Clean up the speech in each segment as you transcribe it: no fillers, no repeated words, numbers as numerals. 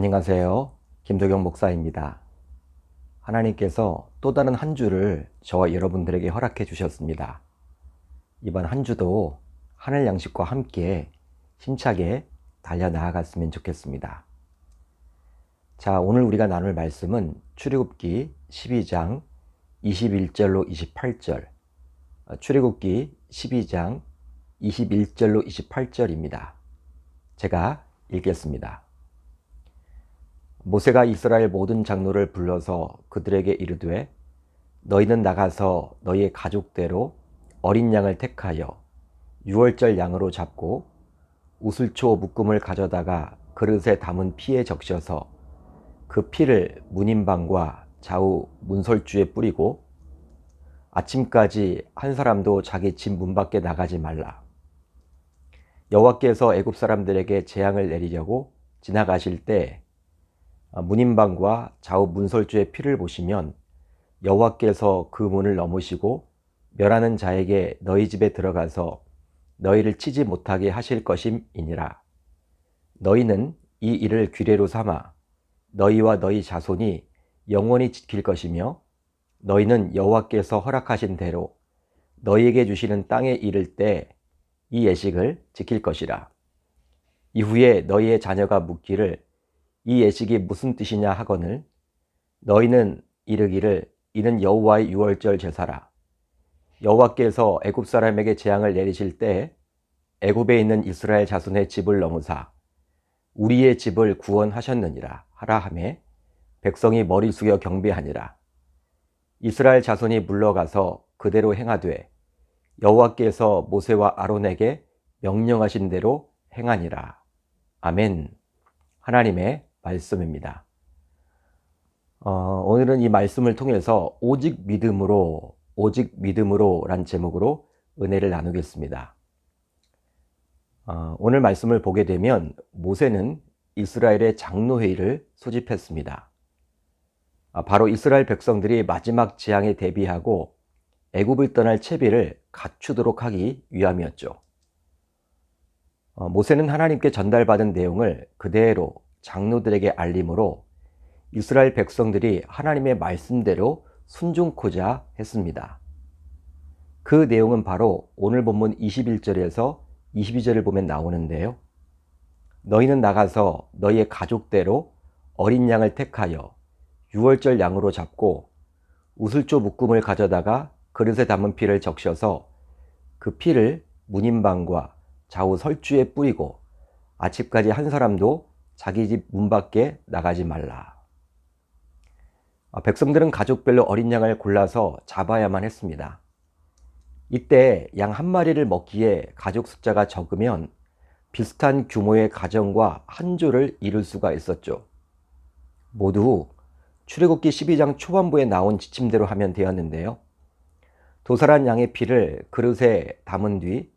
안녕하세요. 김도경 목사입니다. 하나님께서 또 다른 한 주를 저와 여러분들에게 허락해 주셨습니다. 이번 한 주도 하늘 양식과 함께 힘차게 달려나아갔으면 좋겠습니다. 자, 오늘 우리가 나눌 말씀은 출애굽기 12장 21절로 28절, 출애굽기 12장 21절로 28절입니다. 제가 읽겠습니다. 모세가 이스라엘 모든 장로를 불러서 그들에게 이르되 너희는 나가서 너희의 가족대로 어린 양을 택하여 유월절 양으로 잡고 우슬초 묶음을 가져다가 그릇에 담은 피에 적셔서 그 피를 문인방과 좌우 문설주에 뿌리고 아침까지 한 사람도 자기 집 문 밖에 나가지 말라. 여호와께서 애굽 사람들에게 재앙을 내리려고 지나가실 때 문인방과 좌우 문설주의 피를 보시면 여호와께서 그 문을 넘으시고 멸하는 자에게 너희 집에 들어가서 너희를 치지 못하게 하실 것임이니라. 너희는 이 일을 규례로 삼아 너희와 너희 자손이 영원히 지킬 것이며 너희는 여호와께서 허락하신 대로 너희에게 주시는 땅에 이를 때 이 예식을 지킬 것이라. 이후에 너희의 자녀가 묻기를 이 예식이 무슨 뜻이냐 하거늘 너희는 이르기를 이는 여호와의 유월절 제사라. 여호와께서 애굽 사람에게 재앙을 내리실 때 애굽에 있는 이스라엘 자손의 집을 넘으사 우리의 집을 구원하셨느니라 하라 하매 백성이 머리 숙여 경배하니라. 이스라엘 자손이 물러가서 그대로 행하되 여호와께서 모세와 아론에게 명령하신 대로 행하니라. 아멘. 하나님의 말씀입니다. 오늘은 이 말씀을 통해서 오직 믿음으로 란 제목으로 은혜를 나누겠습니다. 오늘 말씀을 보게 되면 모세는 이스라엘의 장로회의를 소집했습니다. 바로 이스라엘 백성들이 마지막 재앙에 대비하고 애굽을 떠날 채비를 갖추도록 하기 위함이었죠. 모세는 하나님께 전달받은 내용을 그대로 장로들에게 알림으로 이스라엘 백성들이 하나님의 말씀대로 순종코자 했습니다. 그 내용은 바로 오늘 본문 21절에서 22절을 보면 나오는데요. 너희는 나가서 너희의 가족대로 어린 양을 택하여 유월절 양으로 잡고 우슬조 묶음을 가져다가 그릇에 담은 피를 적셔서 그 피를 문인방과 좌우 설주에 뿌리고 아침까지 한 사람도 자기 집 문 밖에 나가지 말라. 백성들은 가족별로 어린 양을 골라서 잡아야만 했습니다. 이때 양 한 마리를 먹기에 가족 숫자가 적으면 비슷한 규모의 가정과 한 조를 이룰 수가 있었죠. 모두 출애굽기 12장 초반부에 나온 지침대로 하면 되었는데요. 도살한 양의 피를 그릇에 담은 뒤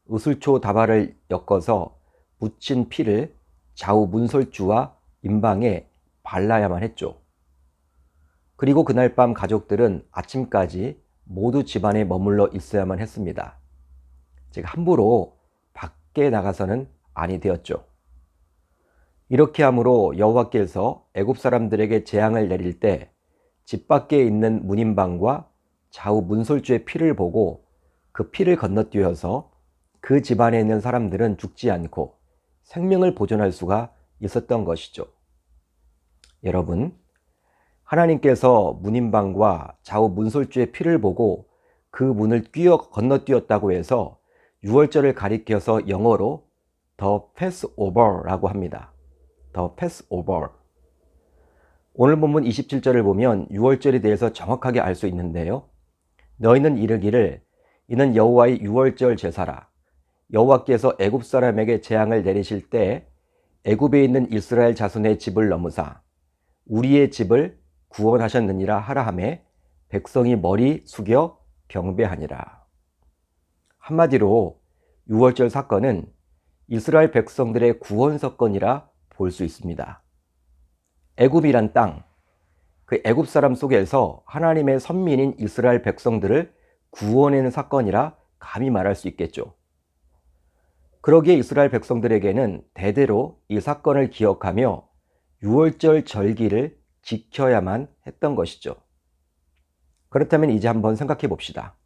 우슬초 다발을 엮어서 묻힌 피를 좌우 문설주와 인방에 발라야만 했죠. 그리고 그날 밤 가족들은 아침까지 모두 집안에 머물러 있어야만 했습니다. 즉 함부로 밖에 나가서는 아니 되었죠. 이렇게 함으로 여호와께서 애굽 사람들에게 재앙을 내릴 때 집 밖에 있는 문인방과 좌우 문설주의 피를 보고 그 피를 건너뛰어서 그 집안에 있는 사람들은 죽지 않고 생명을 보존할 수가 있었던 것이죠. 여러분, 하나님께서 문인방과 좌우 문설주의 피를 보고 그 문을 건너뛰었다고 해서 유월절을 가리켜서 영어로 The Passover라고 합니다. The Passover. 오늘 본문 27절을 보면 유월절에 대해서 정확하게 알 수 있는데요. 너희는 이르기를 이는 여호와의 유월절 제사라. 여호와께서 애굽 사람에게 재앙을 내리실 때 애굽에 있는 이스라엘 자손의 집을 넘으사 우리의 집을 구원하셨느니라 하라 하매 백성이 머리 숙여 경배하니라. 한마디로 유월절 사건은 이스라엘 백성들의 구원 사건이라 볼 수 있습니다. 애굽이란 땅, 그 애굽 사람 속에서 하나님의 선민인 이스라엘 백성들을 구원하는 사건이라 감히 말할 수 있겠죠. 그러기에 이스라엘 백성들에게는 대대로 이 사건을 기억하며 유월절 절기를 지켜야만 했던 것이죠. 그렇다면 이제 한번 생각해 봅시다.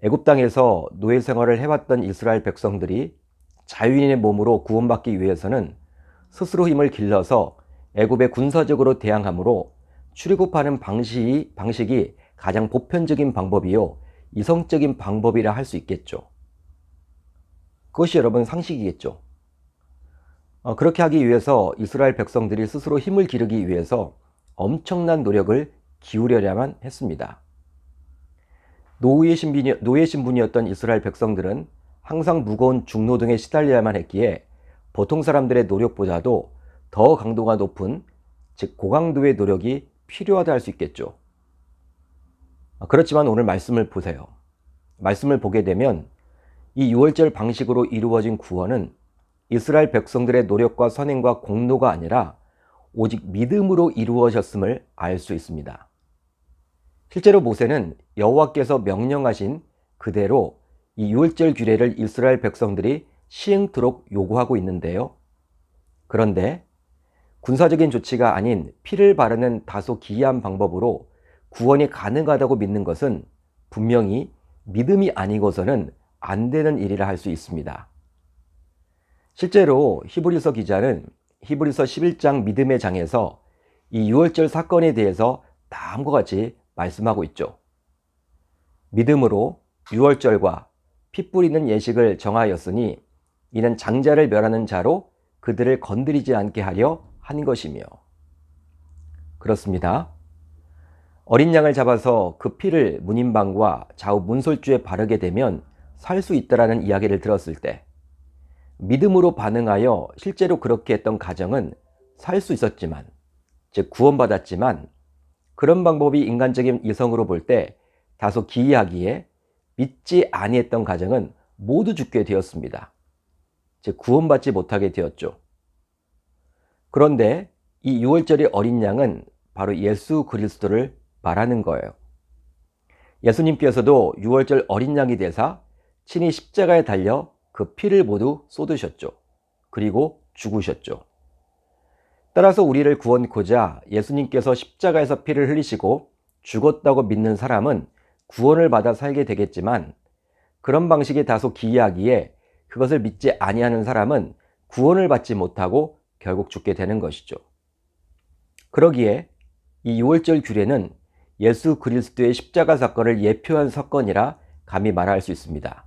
애굽 땅에서 노예 생활을 해왔던 이스라엘 백성들이 자유인의 몸으로 구원받기 위해서는 스스로 힘을 길러서 애굽에 군사적으로 대항함으로 출애굽하는 방식이 가장 보편적인 방법이요 이성적인 방법이라 할 수 있겠죠. 그것이 여러분 상식이겠죠. 그렇게 하기 위해서 이스라엘 백성들이 스스로 힘을 기르기 위해서 엄청난 노력을 기울여야만 했습니다. 노예 신분이었던 이스라엘 백성들은 항상 무거운 중노동에 시달려야만 했기에 보통 사람들의 노력보다도 더 강도가 높은, 즉 고강도의 노력이 필요하다 할 수 있겠죠. 그렇지만 오늘 말씀을 보세요. 말씀을 보게 되면 이 유월절 방식으로 이루어진 구원은 이스라엘 백성들의 노력과 선행과 공로가 아니라 오직 믿음으로 이루어졌음을 알 수 있습니다. 실제로 모세는 여호와께서 명령하신 그대로 이 유월절 규례를 이스라엘 백성들이 시행토록 요구하고 있는데요. 그런데 군사적인 조치가 아닌 피를 바르는 다소 기이한 방법으로 구원이 가능하다고 믿는 것은 분명히 믿음이 아니고서는 안 되는 일이라 할 수 있습니다. 실제로 히브리서 기자는 히브리서 11장 믿음의 장에서 이 유월절 사건에 대해서 다음과 같이 말씀하고 있죠. 믿음으로 유월절과 피 뿌리는 예식을 정하였으니 이는 장자를 멸하는 자로 그들을 건드리지 않게 하려 한 것이며. 그렇습니다. 어린 양을 잡아서 그 피를 문인방과 좌우 문설주에 바르게 되면 살 수 있다라는 이야기를 들었을 때 믿음으로 반응하여 실제로 그렇게 했던 가정은 살 수 있었지만, 즉 구원받았지만 그런 방법이 인간적인 이성으로 볼 때 다소 기이하기에 믿지 아니했던 가정은 모두 죽게 되었습니다. 즉 구원받지 못하게 되었죠. 그런데 이 유월절의 어린 양은 바로 예수 그리스도를 말하는 거예요. 예수님께서도 유월절 어린 양이 되사 친히 십자가에 달려 그 피를 모두 쏟으셨죠. 그리고 죽으셨죠. 따라서 우리를 구원코자 예수님께서 십자가에서 피를 흘리시고 죽었다고 믿는 사람은 구원을 받아 살게 되겠지만, 그런 방식이 다소 기이하기에 그것을 믿지 아니하는 사람은 구원을 받지 못하고 결국 죽게 되는 것이죠. 그러기에 이 유월절 규례는 예수 그리스도의 십자가 사건을 예표한 사건이라 감히 말할 수 있습니다.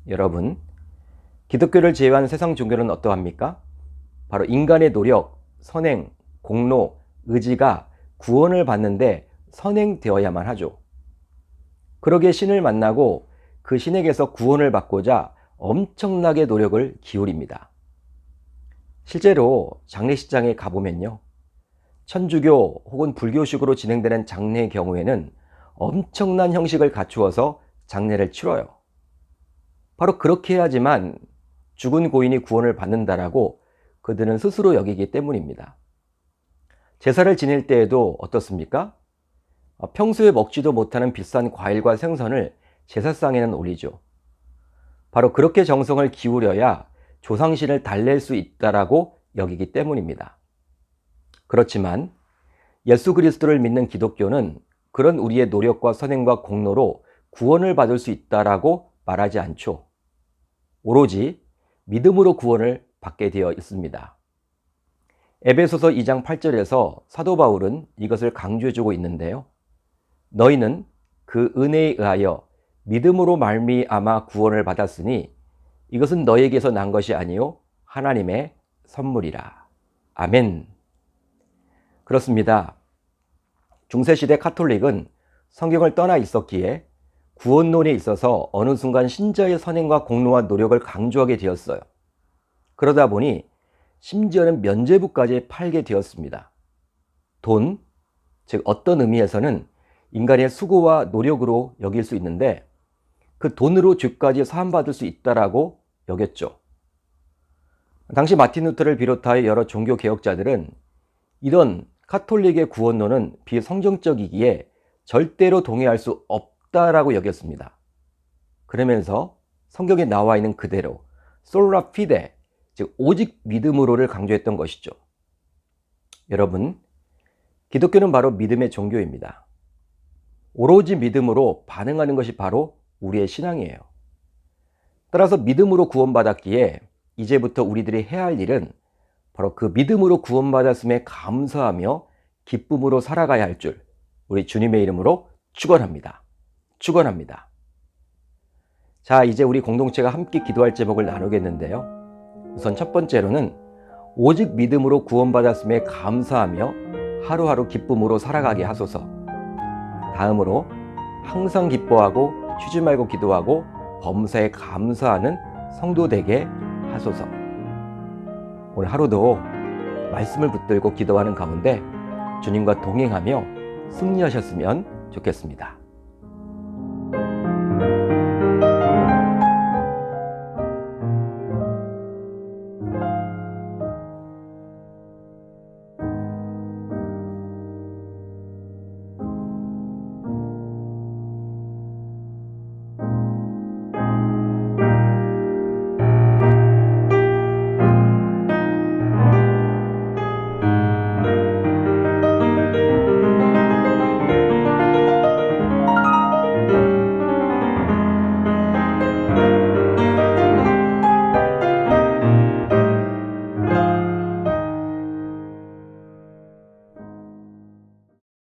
여러분, 기독교를 제외한 세상 종교는 어떠합니까? 바로 인간의 노력, 선행, 공로, 의지가 구원을 받는데 선행되어야만 하죠. 그러기에 신을 만나고 그 신에게서 구원을 받고자 엄청나게 노력을 기울입니다. 실제로 장례식장에 가보면요, 천주교 혹은 불교식으로 진행되는 장례의 경우에는 엄청난 형식을 갖추어서 장례를 치러요. 바로 그렇게 해야지만 죽은 고인이 구원을 받는다라고 그들은 스스로 여기기 때문입니다. 제사를 지낼 때에도 어떻습니까? 평소에 먹지도 못하는 비싼 과일과 생선을 제사상에는 올리죠. 바로 그렇게 정성을 기울여야 조상신을 달랠 수 있다라고 여기기 때문입니다. 그렇지만 예수 그리스도를 믿는 기독교는 그런 우리의 노력과 선행과 공로로 구원을 받을 수 있다라고 말하지 않죠. 오로지 믿음으로 구원을 받게 되어 있습니다. 에베소서 2장 8절에서 사도 바울은 이것을 강조해주고 있는데요. 너희는 그 은혜에 의하여 믿음으로 말미암아 구원을 받았으니 이것은 너희에게서 난 것이 아니요 하나님의 선물이라. 아멘. 그렇습니다. 중세시대 카톨릭은 성경을 떠나 있었기에 구원론에 있어서 어느 순간 신자의 선행과 공로와 노력을 강조하게 되었어요. 그러다 보니 심지어는 면죄부까지 팔게 되었습니다. 돈, 즉 어떤 의미에서는 인간의 수고와 노력으로 여길 수 있는데 그 돈으로 죄까지 사함받을 수 있다라고 여겼죠. 당시 마틴 루터를 비롯하여 여러 종교 개혁자들은 이런 카톨릭의 구원론은 비성경적이기에 절대로 동의할 수 없다라고 여겼습니다. 그러면서 성경에 나와 있는 그대로 솔라 피데, 즉 오직 믿음으로를 강조했던 것이죠. 여러분, 기독교는 바로 믿음의 종교입니다. 오로지 믿음으로 반응하는 것이 바로 우리의 신앙이에요. 따라서 믿음으로 구원받았기에 이제부터 우리들이 해야 할 일은 바로 그 믿음으로 구원받았음에 감사하며 기쁨으로 살아가야 할 줄 우리 주님의 이름으로 축원합니다. 축원합니다. 자, 이제 우리 공동체가 함께 기도할 제목을 나누겠는데요. 우선 첫 번째로는 오직 믿음으로 구원받았음에 감사하며 하루하루 기쁨으로 살아가게 하소서. 다음으로 항상 기뻐하고 쉬지 말고 기도하고 범사에 감사하는 성도 되게 하소서. 오늘 하루도 말씀을 붙들고 기도하는 가운데 주님과 동행하며 승리하셨으면 좋겠습니다.